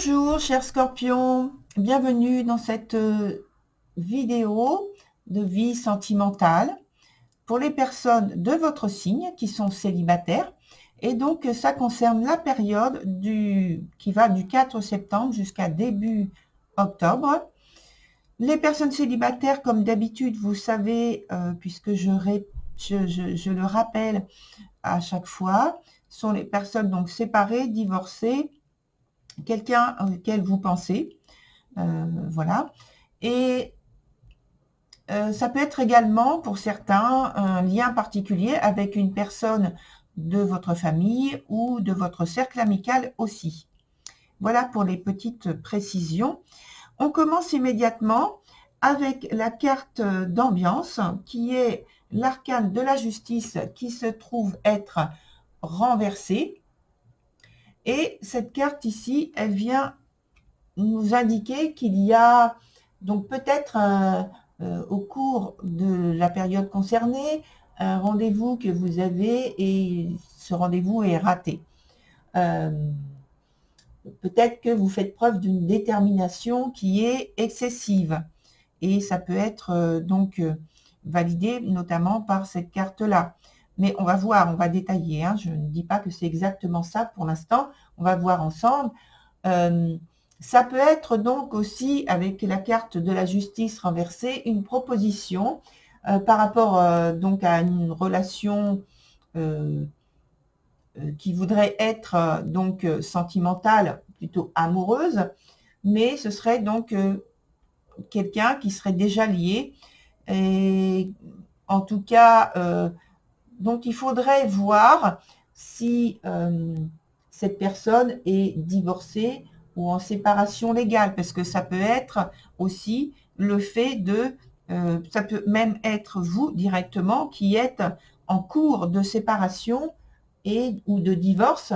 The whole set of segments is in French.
Bonjour chers scorpions, bienvenue dans cette vidéo de vie sentimentale pour les personnes de votre signe qui sont célibataires. Et donc ça concerne la période qui va du 4 septembre jusqu'à début octobre. Les personnes célibataires, comme d'habitude, vous savez, puisque je le rappelle à chaque fois, sont les personnes donc séparées, divorcées, quelqu'un auquel vous pensez, voilà. Et ça peut être également pour certains un lien particulier avec une personne de votre famille ou de votre cercle amical aussi. Voilà pour les petites précisions. On commence immédiatement avec la carte d'ambiance qui est l'arcane de la justice qui se trouve être renversée. Et cette carte ici, elle vient nous indiquer qu'il y a donc peut-être au cours de la période concernée un rendez-vous que vous avez et ce rendez-vous est raté. Peut-être que vous faites preuve d'une détermination qui est excessive et ça peut être validé notamment par cette carte-là. Mais on va voir, on va détailler, hein. Je ne dis pas que c'est exactement ça pour l'instant, on va voir ensemble. Ça peut être donc aussi, avec la carte de la justice renversée, une proposition par rapport donc à une relation qui voudrait être donc sentimentale, plutôt amoureuse, mais ce serait donc quelqu'un qui serait déjà lié. Et en tout cas, donc il faudrait voir si cette personne est divorcée ou en séparation légale, parce que ça peut être aussi le fait de, ça peut même être vous directement qui êtes en cours de séparation ou de divorce,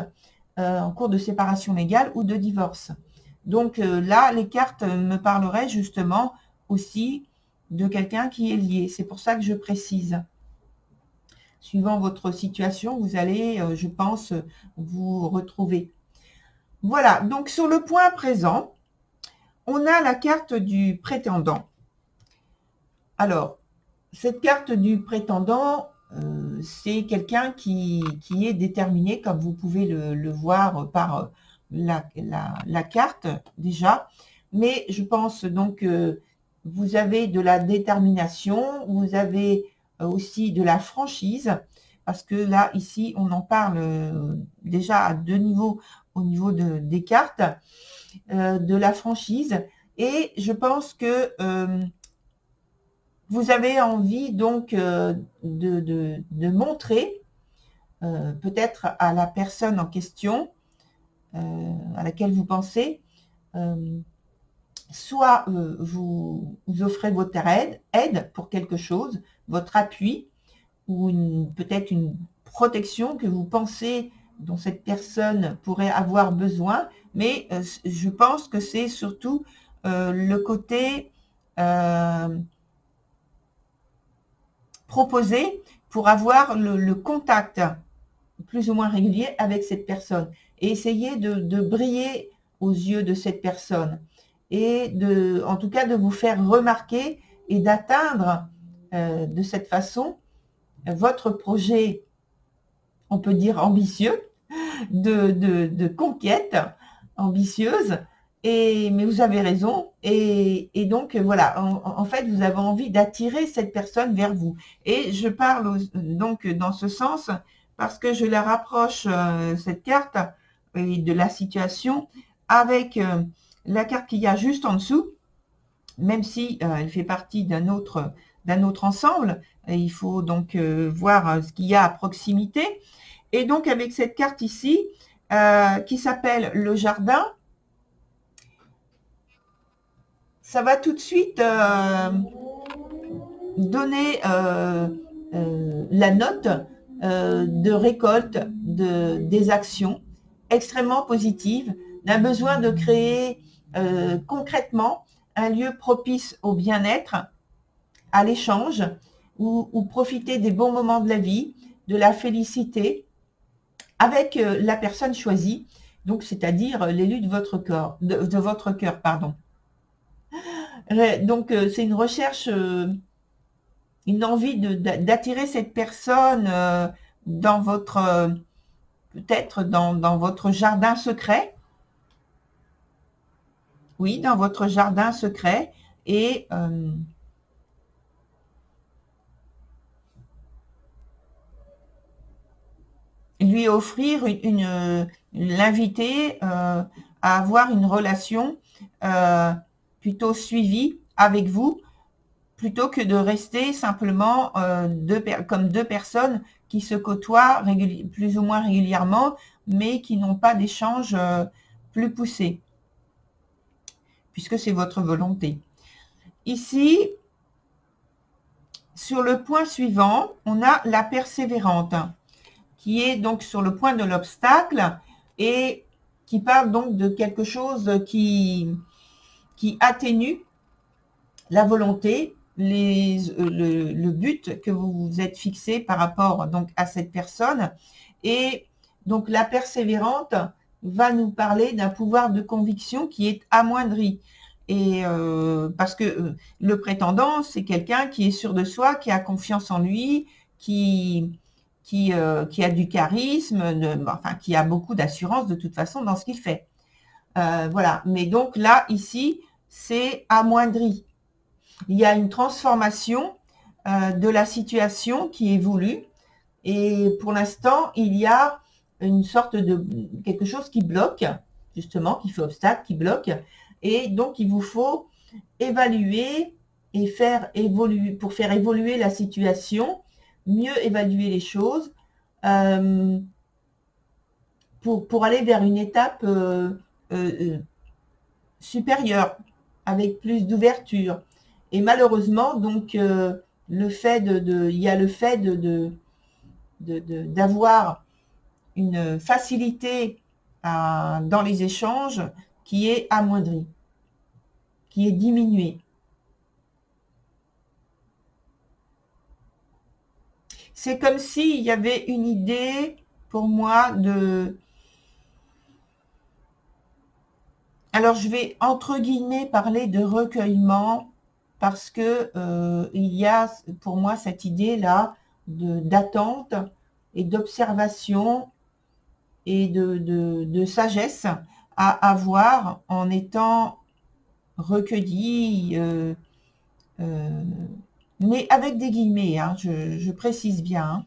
en cours de séparation légale ou de divorce. Donc là, les cartes me parleraient justement aussi de quelqu'un qui est lié. C'est pour ça que je précise. Suivant votre situation, vous allez, je pense, vous retrouver. Voilà, donc sur le point présent, on a la carte du prétendant. Alors, cette carte du prétendant, c'est quelqu'un qui est déterminé, comme vous pouvez le voir par la carte déjà. Mais je pense donc que vous avez de la détermination, vous avez aussi de la franchise, parce que là, ici, on en parle déjà à deux niveaux au niveau des cartes, de la franchise. Et je pense que vous avez envie donc de montrer peut-être à la personne en question à laquelle vous pensez, soit vous offrez votre aide pour quelque chose, votre appui, ou peut-être une protection que vous pensez dont cette personne pourrait avoir besoin, mais je pense que c'est surtout le côté proposé pour avoir le contact plus ou moins régulier avec cette personne et essayer de briller aux yeux de cette personne et en tout cas de vous faire remarquer et d'atteindre de cette façon votre projet, on peut dire ambitieux, de conquête ambitieuse. Mais vous avez raison. Et donc, voilà, en fait, vous avez envie d'attirer cette personne vers vous. Et je parle donc dans ce sens parce que je la rapproche, cette carte, et de la situation avec la carte qu'il y a juste en dessous, même si elle fait partie d'un autre ensemble. Et il faut donc voir ce qu'il y a à proximité. Et donc, avec cette carte ici, qui s'appelle le jardin, ça va tout de suite donner la note de récolte des actions extrêmement positives, d'un besoin de créer concrètement un lieu propice au bien-être, à l'échange, ou profiter des bons moments de la vie, de la félicité, avec la personne choisie Donc, c'est-à-dire l'élu de votre corps, de votre cœur, pardon. Donc, c'est une recherche, une envie d'attirer cette personne dans votre, peut-être dans votre jardin secret. Oui, dans votre jardin secret. Et lui offrir l'inviter à avoir une relation plutôt suivie avec vous, plutôt que de rester simplement comme deux personnes qui se côtoient plus ou moins régulièrement, mais qui n'ont pas d'échange plus poussé, puisque c'est votre volonté. Ici, sur le point suivant, on a la persévérante, qui est donc sur le point de l'obstacle et qui parle donc de quelque chose qui atténue la volonté, le but que vous vous êtes fixé par rapport donc à cette personne. Et donc la persévérante va nous parler d'un pouvoir de conviction qui est amoindri. Et parce que le prétendant, c'est quelqu'un qui est sûr de soi, qui a confiance en lui, qui a du charisme, enfin qui a beaucoup d'assurance de toute façon dans ce qu'il fait. Voilà. Mais donc là, ici, c'est amoindri. Il y a une transformation de la situation qui est voulue. Et pour l'instant, il y a une sorte de quelque chose qui bloque, justement, qui fait obstacle, qui bloque. Et donc, il vous faut évaluer et faire évoluer, pour faire évoluer la situation, mieux évaluer les choses, pour aller vers une étape supérieure, avec plus d'ouverture. Et malheureusement, donc, le fait il y a le fait d'avoir une facilité dans les échanges qui est amoindrie, qui est diminuée. C'est comme s'il y avait une idée pour moi de... Alors, je vais entre guillemets parler de recueillement parce que il y a pour moi cette idée-là d'attente et d'observation et de sagesse à avoir en étant recueilli, mais avec des guillemets, hein, je précise bien. Hein.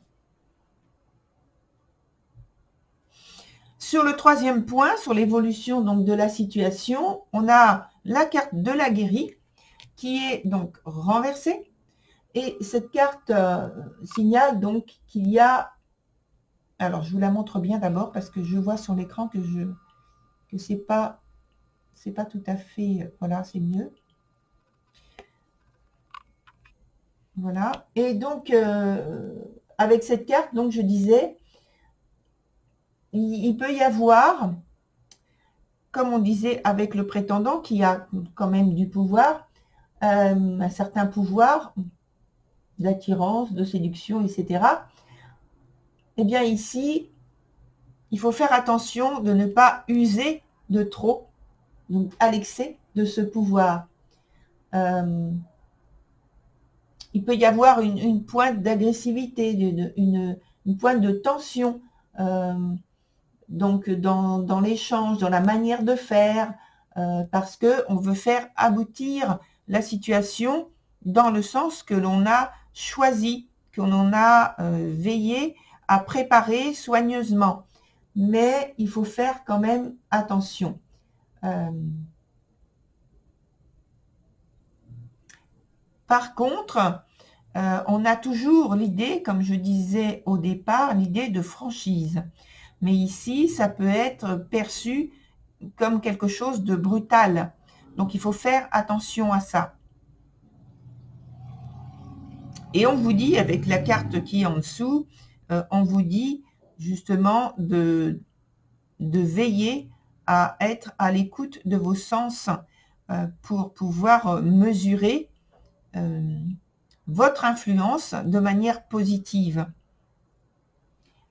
Sur le troisième point, sur l'évolution donc de la situation, on a la carte de la guérie qui est donc renversée. Et cette carte signale donc qu'il y a... Alors, je vous la montre bien d'abord parce que je vois sur l'écran que c'est pas tout à fait... Voilà, c'est mieux. Voilà. Et donc, avec cette carte, donc je disais, il peut y avoir, comme on disait avec le prétendant, qui a quand même du pouvoir, un certain pouvoir d'attirance, de séduction, etc. Eh bien ici, il faut faire attention de ne pas user de trop, donc à l'excès de ce pouvoir. Il peut y avoir une pointe d'agressivité, une pointe de tension, donc dans l'échange, dans la manière de faire, parce qu'on veut faire aboutir la situation dans le sens que l'on a choisi, que l'on a veillé à préparer soigneusement. Mais il faut faire quand même attention. Par contre, on a toujours l'idée, comme je disais au départ, l'idée de franchise. Mais ici, ça peut être perçu comme quelque chose de brutal. Donc, il faut faire attention à ça. Et on vous dit, avec la carte qui est en dessous, on vous dit justement de veiller à être à l'écoute de vos sens pour pouvoir mesurer votre influence de manière positive.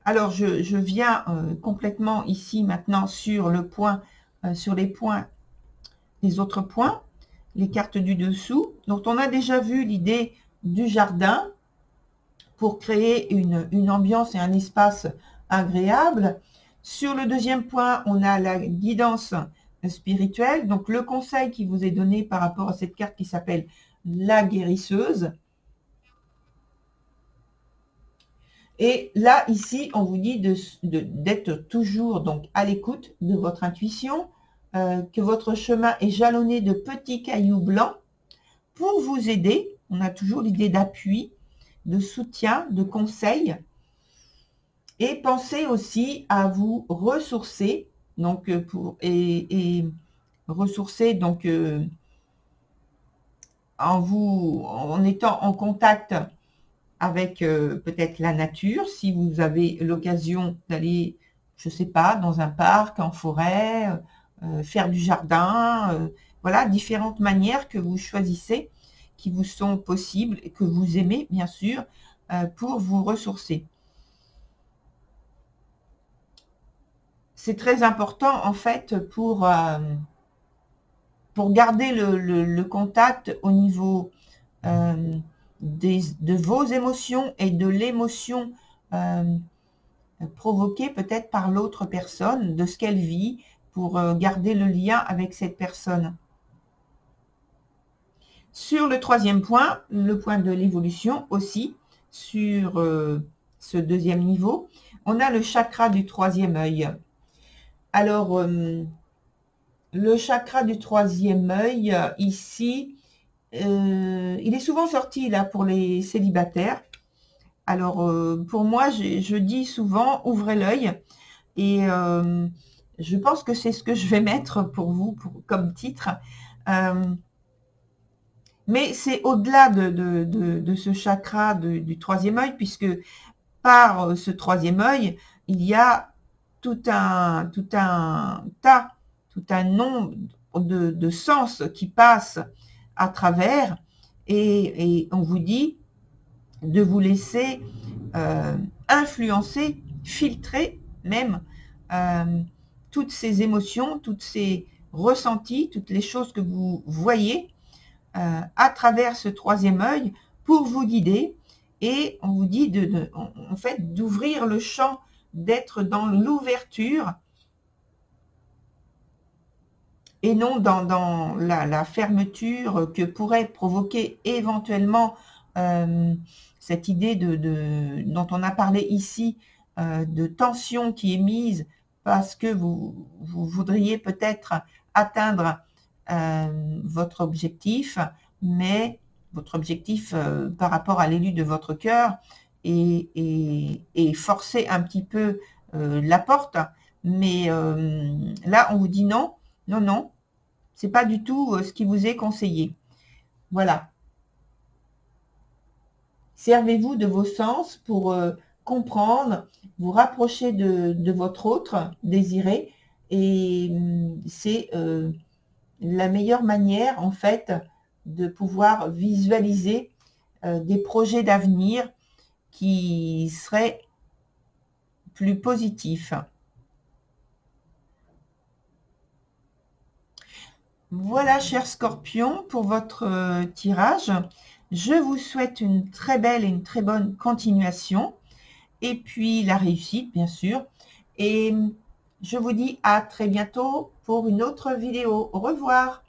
Alors, je viens complètement ici maintenant sur le point, sur les points, les autres points, les cartes du dessous. Donc, on a déjà vu l'idée du jardin pour créer une ambiance et un espace agréable. Sur le deuxième point, on a la guidance spirituelle. Donc, le conseil qui vous est donné par rapport à cette carte qui s'appelle la guérisseuse. Et là, ici, on vous dit d'être toujours donc à l'écoute de votre intuition, que votre chemin est jalonné de petits cailloux blancs pour vous aider. On a toujours l'idée d'appui, de soutien, de conseil. Et pensez aussi à vous ressourcer, donc et ressourcer donc en étant en contact avec peut-être la nature, si vous avez l'occasion d'aller, je ne sais pas, dans un parc, en forêt, faire du jardin, voilà, différentes manières que vous choisissez, qui vous sont possibles et que vous aimez, bien sûr, pour vous ressourcer. C'est très important, en fait, pour garder le contact au niveau de vos émotions et de l'émotion provoquée peut-être par l'autre personne, de ce qu'elle vit, pour garder le lien avec cette personne. Sur le troisième point, le point de l'évolution aussi, sur ce deuxième niveau, on a le chakra du troisième œil. Alors, le chakra du troisième œil, ici, il est souvent sorti là pour les célibataires. Alors, pour moi, je dis souvent, ouvrez l'œil. Et je pense que c'est ce que je vais mettre pour vous comme titre. Mais c'est au-delà de ce chakra du troisième œil, puisque par ce troisième œil, il y a tout un tas, tout un nombre de sens qui passent à travers, et on vous dit de vous laisser influencer, filtrer même toutes ces émotions, toutes ces ressentis, toutes les choses que vous voyez à travers ce troisième œil pour vous guider. Et on vous dit en fait d'ouvrir le champ, d'être dans l'ouverture et non dans la fermeture que pourrait provoquer éventuellement cette idée dont on a parlé ici, de tension qui est mise parce que vous voudriez peut-être atteindre votre objectif, mais votre objectif par rapport à l'élu de votre cœur et forcer un petit peu la porte. Mais là, on vous dit non, non, non, c'est pas du tout ce qui vous est conseillé. Voilà. Servez-vous de vos sens pour comprendre, vous rapprocher de votre autre désiré, et c'est la meilleure manière en fait de pouvoir visualiser des projets d'avenir qui seraient plus positifs. Voilà, chers scorpions, pour votre tirage. Je vous souhaite une très belle et une très bonne continuation. Et puis la réussite, bien sûr. Et je vous dis à très bientôt pour une autre vidéo. Au revoir.